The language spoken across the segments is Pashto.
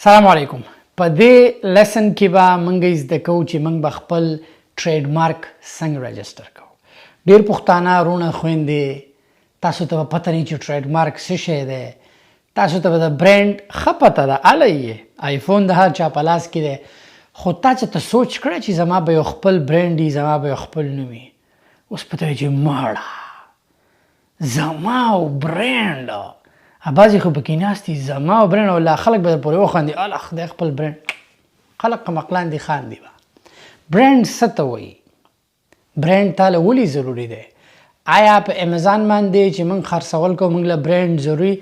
السلام علیکم. په دې لیسن کې به موږ زده کوو چې موږ به خپل ټریډ مارک څنګه رجسټر کوو. ډېر پښتانه وروڼه خویندې تاسو ته به پته نه چې ټریډ مارک څه شی دی. تاسو ته به د برانډ ښه پته ده، هله یې آیفون د هر چا په لاس کې دی، خو تا چې ته سوچ کړی چې زما به یو خپل برانډ وي، زما به یو خپل نوم وي. اوس پته وي چې ماړه زما او برانډ بعضې خو پکې ناست دي زما او برانډ او لا خلک به پورې وخاندي الله خدای خپل برانډ. خلک قمقلان دي خاندي به. برانډ څه ته وایي؟ برانډ تاله ولې ضروري دی؟ آیا په امیزان باندې چې موږ خرڅول کوو موږ له برانډ ضروري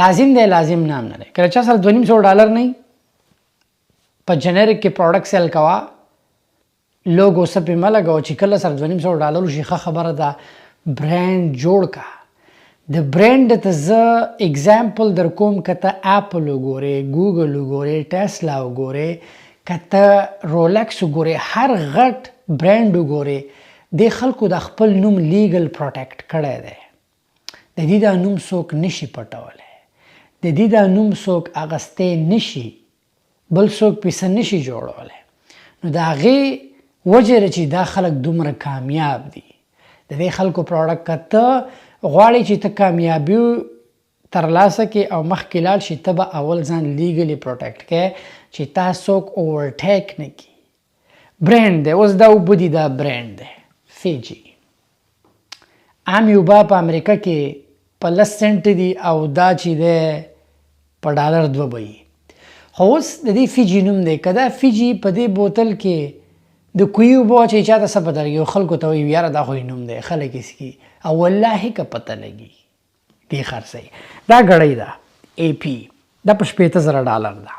لازم دی؟ لازم نام نه دی. کله چا سره $250 نه په جنریک کې پروډکټ سیل کوه، لوګو څه پې مه لګوه چې کله سره $250 وشي ښه خبره ده. برانډ جوړ که. د برانډ ته زه اگزامپل در کوم که ته اپل وګورې، ګوګل وګورې، ټیسلا وګورې، که ته رولکس وګورې، هر غټ برانډ وګورې، د خلکو د خپل نوم لیګل پروټیکټ کړی دی. د دې دا نوم څوک نشي پټولی، د دې دا نوم څوک اخیستی نشي، بل څوک پې څه نشي جوړولی. نو د هغې وجه ده چې دا خلک دومره کامیاب دي. د دې خلکو پروډکټ که ته غواړې چې ته کامیابي ترلاسه کړې او مخکې لاړ شي، ته به اول ځان لیګلی پروټیکټ کړې چې تا څوک اوورټیک نه کړي. برانډ دی. اوس دا اوبه دي، دا برانډ دی. فیجي عامې اوبه په امریکا کې په 10 سنټ دي او دا چې دی په $2 به وي. خو اوس د دې فیجي نوم دی. که دا فیجي په دې بوتل کې د کوهي اوبه واچوي، چا ته څه پته لګي؟ خلکو ته وایي یاره دا خو یې نوم دی، خلک یې څښي او والله که پته لګي دې خرڅوي. دا ګړۍ ده اے پي، دا په $80,000 ده.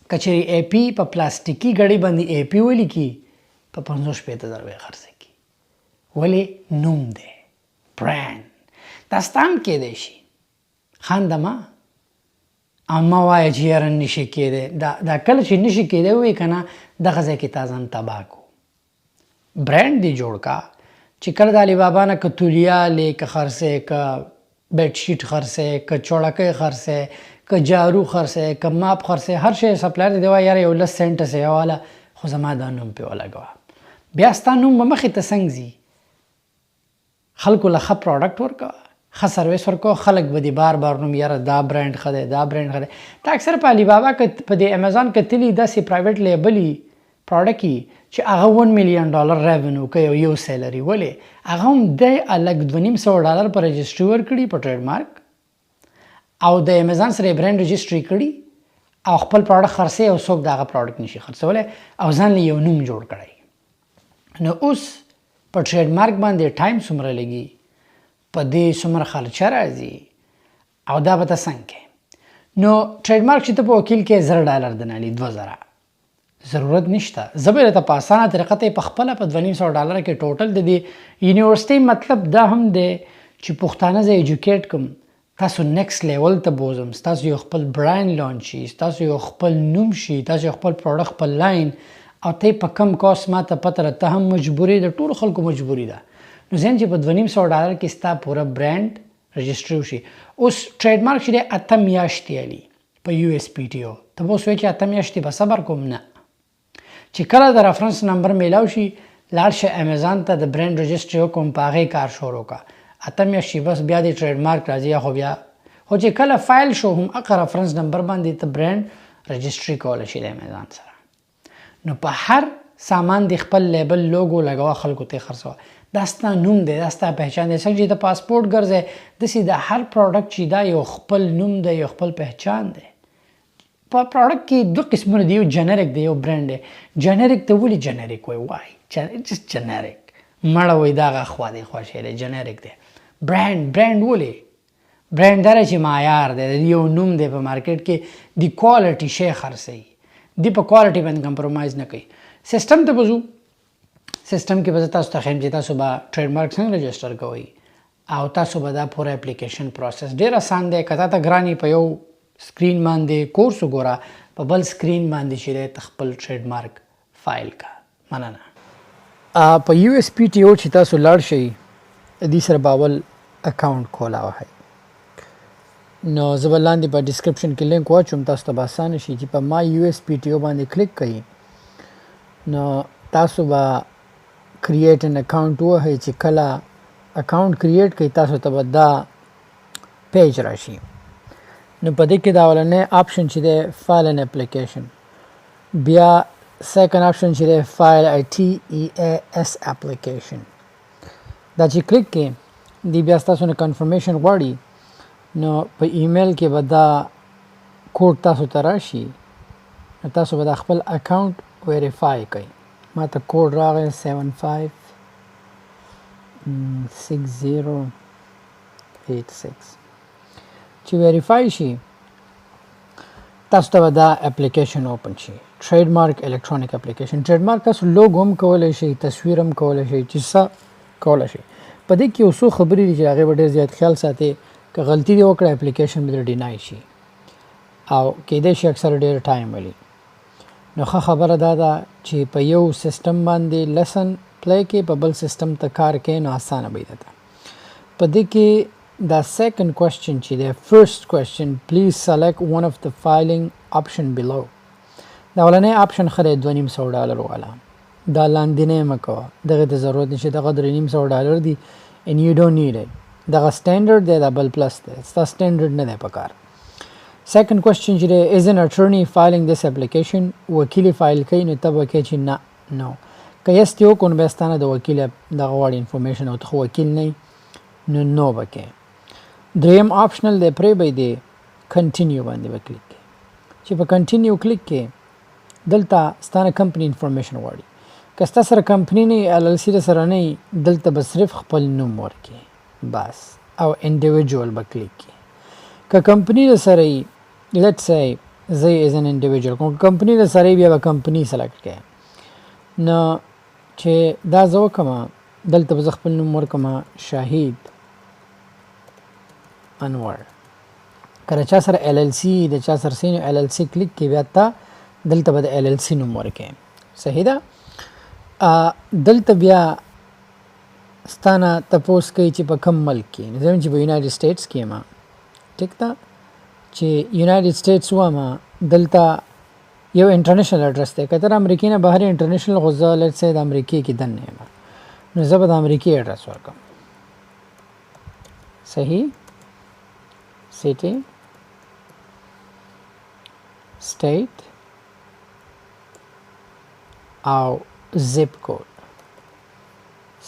که چېرې اے پي په پلاستیکي ګړۍ باندې اے پي ولیکي په 50-60,000 به یې خرڅه کړي. ولې؟ نوم دی، برانډ. دا ستا هم کیدی شي. خانده مه او مه وایه چې یاره نشي کیدی. دا کله چې نشي کیدی ووایي که نه، دغه ځای کې تا ځان تباه کړو. برانډ دې جوړ که چې کله د علي بابا نه که تولیه لې، که خرڅې، که بیډ شیټ خرڅې، که چوړکۍ خرڅې، که جارو خرڅې، که ماپ خرڅې، هر شی سپلایر دی وایي یاره یو 10 سنټه سې واله، خو زما دا نوم پې ولګوه. بیا ستا نوم به مخې ته څنګه ځي؟ خلکو له ښه پروډکټ ورکوه، ښه سروس ورکوه، خلک به دې بار بار نوم یاره دا برانډ ښه دی، دا برانډ ښه دی. ته اکثر په علي بابا که په دې امیزان کتلي داسې پرایویټ لیبلي پروډکټ وي چې هغه $1 million ریونیو کوي یو سیلري. ولې؟ هغه هم دی الګ $250 په رجسټري ورکړي په ټریډ مارک او د امیزان سره برانډ رجسټري کړي او خپل پروډکټ خرڅوي او څوک د هغه پروډکټ نشي خرڅولی او ځان له یو نوم جوړ کړی. نو اوس په ټریډ مارک باندې ټایم څومره لګي، په دې څومره خرچه راځي او دا به ته څنګه کوې؟ نو ټریډ مارک چې ته په وکیل کې $1000 درنالي 2000 ضرورت نشته. زه به درته په اسانه طریقه ته یې په خپله په $250 کې ټوټل د دې یونیورسټۍ مطلب دا هم دی چې پښتانه زه ایجوکیټ کړم، تاسو نیکسټ لیول ته بوځم، ستاسو یو خپل برانډ لانچ شي، ستاسو یو خپل نوم شي، تاسو یو خپل پروډکټ خپل لاین او ته په کم کاست ما ته پته ته هم مجبوري د ټولو خلکو مجبوري ده. نو ځین چې په $250 کې ستا پوره برانډ رجسټر وشي. اوس ټریډ مارک چې دی 8 میاشتې علي په USPTO. ته به اوس وایې چې 8 میاشتې به صبر کوم؟ نه. چې کله د رفرنس نمبر میلاو شي لاړ شه امیزان ته د برانډ رجسټر وکړم، په هغې کار شروع کړه. 8 میاشتې بس بیا د ټریډ مارک راځي. خو بیا خو چې کله فایل شو هم هغه رفرنس نمبر باندې ته برانډ رجسټري کولی شي د امیزان سره. نو په هر سامان د خپل لیبل لوګو لګوه، خلکو ته خرڅوه. دا ستا نوم دی، دا ستا پهچان دی. څنګه چې د پاسپورټ ګرځې داسې د هر پروډکټ چې دا یو خپل نوم دی، یو خپل پهچان دی. په پروډکټ کې 2 قسمونه دي، یو جنریک دی، یو برانډ دی. جنریک ته ولې جنریک وایي؟ جست جنریک مړه وایي دا هغه خوا دی خوا شی دی، جنریک دی. برانډ ولې؟ برانډ دا چې معیار دی، یو نوم دی په مارکیټ کې، د کوالټي شی خرڅوي، دی په کوالټي باندې کمپرومایز نه کوي. سیسټم ته به ځو. سیسټم کې به زه تاسو ته ښیم چې تاسو به ټریډ مارک څنګه رجسټر کوئ او تاسو به دا پوره اپلیکیشن پروسس ډېر آسان دی. که تا ته ګران وي په یو سکرین باندې کورس وګوره، په بل سکرین باندې چې دی ته خپل ټریډ مارک فایل کا. مننه. په USPTO چې تاسو لاړ شئ دې سره به اول اکاونټ کولاوهئ. نو زه به لاندې په ډسکرپشن کې لینک واچوم تاسو ته به اسانه شي چې په مای یو اس پی ټي او باندې کلیک کړئ نو تاسو به کریټ ان اکاونټ ووهئ چې کله اکاونټ کریټ کړئ تاسو ته به دا پیج راشي نو په دې کې دا اولنی آپشن چې دی فایل ان اپلیکیشن بیا سیکنډ آپشن چې دی فایل ای ټي ای ایس اپلیکیشن دا چې کلیک کې دی بیا تاسو نه کنفرمیشن غواړي نو په ایمیل کې به دا کوډ تاسو ته راشي نو تاسو به د خپل اکاونټ ویریفای کړئ ما ته کوډ راغی 756086 چې ویریفای شي تاسو ته به دا اپلیکیشن اوپن شي ټریډمارک الکترونیک اپلیکیشن ټریډمارک تاسو لوګو هم کولی شئ تصویر هم کولی شئ چې څه کولی شئ په دې کې یو څو خبرې دي چې هغې به ډېر زیات خیال ساتئ که غلطي دې وکړه اپلیکیشن به در ډینای شي او کیدای شي اکثر ډېر ټایم ولي نو ښه خبره دا ده چې په یو سیسټم باندې لیسن پلی کې په بل سیسټم ته کار کوي نو اسانه به درته په دې کې دا سیکنډ کوېسچن چې دی فرست کوېسچن پلیز سلیکټ ون اف د فایلینګ آپشن بلو دا اولنی آپشن ښه دی $250 والا دا لاندینی مه کوه دغې ته ضرورت نشي دغه $350 دي and you don't need it دغه سټینډرډ دی دا بل پلس دی ستا سټینډرډ نه دی پکار سیکنډ کوېسچن چې دی از ان اټرنی فایلینګ دس اپلیکیشن وکیل فایل کوي نو ته به کوې چې نه نو که یس دې وکړو نو بیا ستا نه د وکیل دغه غواړي انفارمیشن او ته خو وکیل نه نو به کوې دریم آپشنل دی پرې به دی کنټینیو باندې به کلیک کوې چې په کنټینیو کلیک کې دلته ستا نه کمپنی انفارمیشن غواړي که ستا سره کمپنی نه ال ال سی سره نه دلته به صرف خپل نوم ورکړې بس او انډیویجوال به کلیک کوې که کمپنی سره یې لیټ سی زه ایز ان انډیویجوال کوم کمپنی سره بیا به کمپنی سلیکټ کوې نو چې دا زه وکړم دلته به زه خپل نوم ورکړم شاهید انور که د چا سره ال ال سی د چا سره سینو ال ال سی کلیک کې بیا ته دلته به د ال ال سی نوم ورکې صحیح ده دلته بیا ستانه تپوس کوي چې په کوم ملک کې زم چې په یونایټډ سټیټس کې ما ټیک ده چې یونایټډ سټیټس واما دلته یو انټرنیشنل اډرس دی کتر امریکای نه بهر انټرنیشنل غوځه لیټ سي د امریکای کې دنه نو زه به د امریکای اډرس ورکم صحیح city state او zip code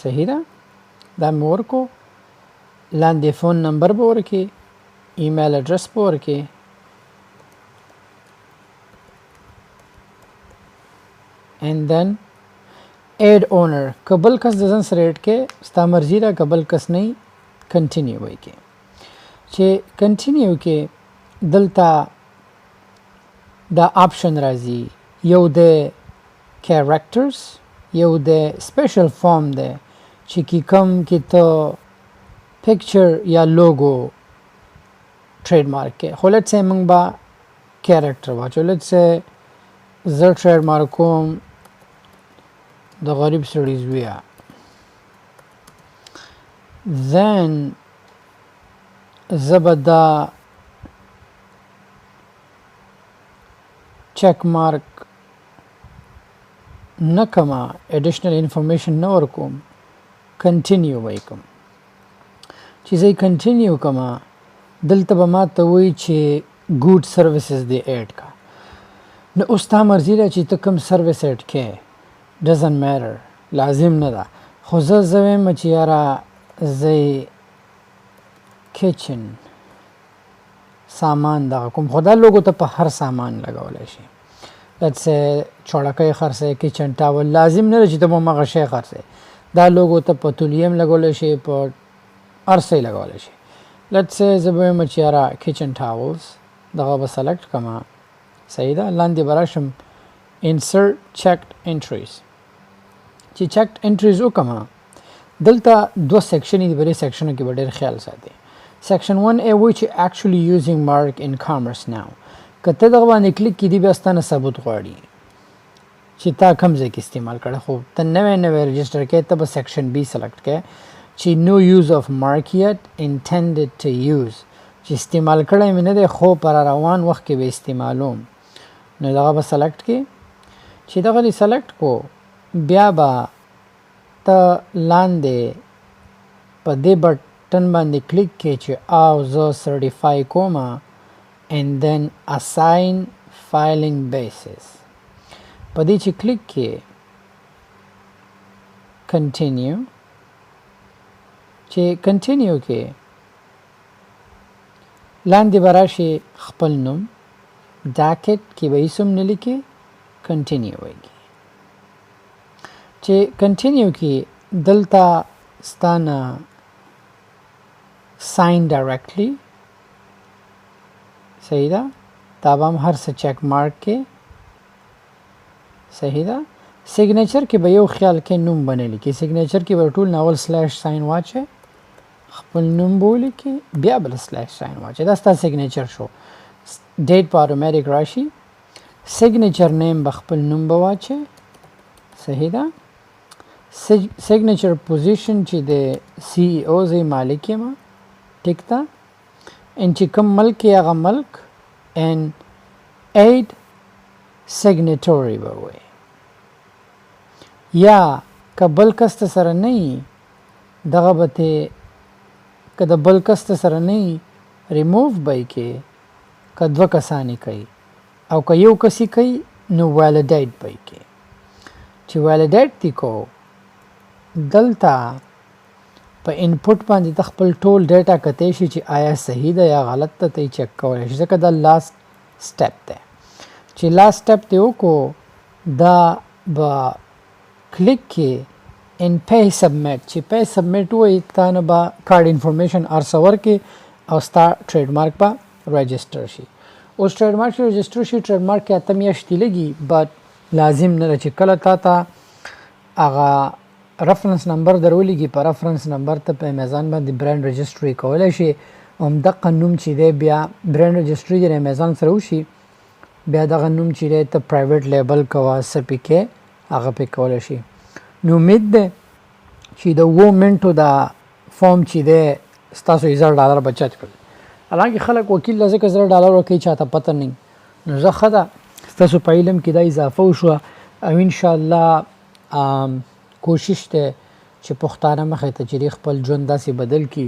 صحیح ده دا مې ورکو لاندې فون نمبر به ورکې ایمیل اډرس به ورکې and then add owner که بل کس د ځان سره اډ کې ستا مرضي ده که بل کس نه کنټینیو وایي کې چې کنټینیو کې دلته دا آپشن راځي یو د کیریکټرز یو د سپیشل فارم دی چې کی کم کې ته پکچر یا لوګو ټریډ مارک کې خو لیټ سي موږ به کیریکټر واچو لیټ سي زه ټریډ مارک کوم د غریب سړي زویه then زبدا چیک مارک نکما ایڈیشنل انفارمیشن نه ورکوم کنټینیو وایکم چې زه کنټینیو کما دلته به ما ته وایي چې ګوډ سرویسز دی اډ کا نو اوس تا مرضی ده چې ته کوم سرویس اډ کې ډزنټ میټر لازم نه ده خو زه وایم چې یاره زه کچن سامان دغه کوم خدا لوګو ته په هر سامان لګولای شي لیټس سي چوړکۍ خرڅه کچن ټاول لازم نه چې ته مغه شي خرڅه دا لوګو ته په تولیم لګولای شي په ارسه لګولای شي لیټس سي زبې مچیارا کچن ټاولز دغه به سلیکټ کما صحیح ده لاندې براشم insert checked entries چې checked entries وکما دلته دو سیکشن دي بری سیکشنو کې ډېر خیال ساتي Section 1A which actually using mark in commerce now کته دغه باندې کلیک کړي بیا ستانه ثبوت غواړي چې تا کوم ځای کې استعمال کړه خو ته نوې رجسٹر کې ته به سیکشن B سلیکټ کړه چې no use of mark yet intended to use چې استعمال کړی مې نه دی خو پر روان وخت کې به استعمالوم نو دغه به سلیکټ کې چې دغه سلیکټ کو بیا به ته لاندې په دې بټن باندې کلیک کې چې او زه سرټیفای کوم and then assign filing basis په دې چې کلیک کې continue چې continue کې لاندې به راشي خپل نوم جاکټ کې به اسم نه لیکي continue وایي چې continue کې دلته ستانه sign directly صحیح ده تاب هم هر څه چیک مارک کې صحیح ده سیګنیچر کې به یو خیال کې نوم بنلی کې سیګنیچر کې به ټول ناول سلیش ساين واچي خپل نوم بولی کې بیا بل سلیش ساين واچي دا ستاسو سیګنیچر شو ډیټ په اتوماتیک راشي سیګنیچر نیم به خپل نوم بواچي صحیح ده سیګنیچر پوزیشن چې د سی او زي مالک ما ټیک ده ان چې کوم ملک یا غ ملک ان اید سیګنیټوري به وي یا کبل کست سره نه دغه بته کده بل کست سره نه ریموو بای کې کدو کسانی کوي او که یو کسی کوي نو ویلیډیټ بای کې چې ویلیډیټ دی کو دلته په انپوټ باندې خپل ټول ډیټا کته شي چې آیا صحیح ده یا غلط ده ته چک کولای شي ځکه دا لاست سټپ ده چې لاست سټپ ته وکړو دا با کلیک کې ان پے سبمټ چې پے سبمټ وای تا نه با کارډ انفارمیشن ارسور کې او ستا ټریډ مارک په رجسٹر شي اوس ټریډ مارک رجسٹر شي ټریډ مارک کې اتم میاشتې لګي بٹ لازم نه چې کله تا هغه reference number درولېږي په reference number ته په امیزان باندې برانډ رجسټري کولای شي هم د قانون چې دی بیا برانډ رجسټري د امیزان سره وشي بیا د قانون چې دی ته پرایویټ لیبل کوا سپیکه هغه په کولای شي نو امید ده چې د 2 منټو دا فارم چې دی ستاسو $1000 بچت کړي حالانکه خلک وکیل لږه $1000 ورکوي چاته پته نه نو زه خدا ستاسو په علم کې دا اضافه وشو او ان شاء الله کوشش ته چې پښتانه مخه ته چې خپل ژوند داسې بدل کی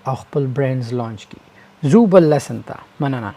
او خپل برانډز لانچ کی زوبل لسن ته مننه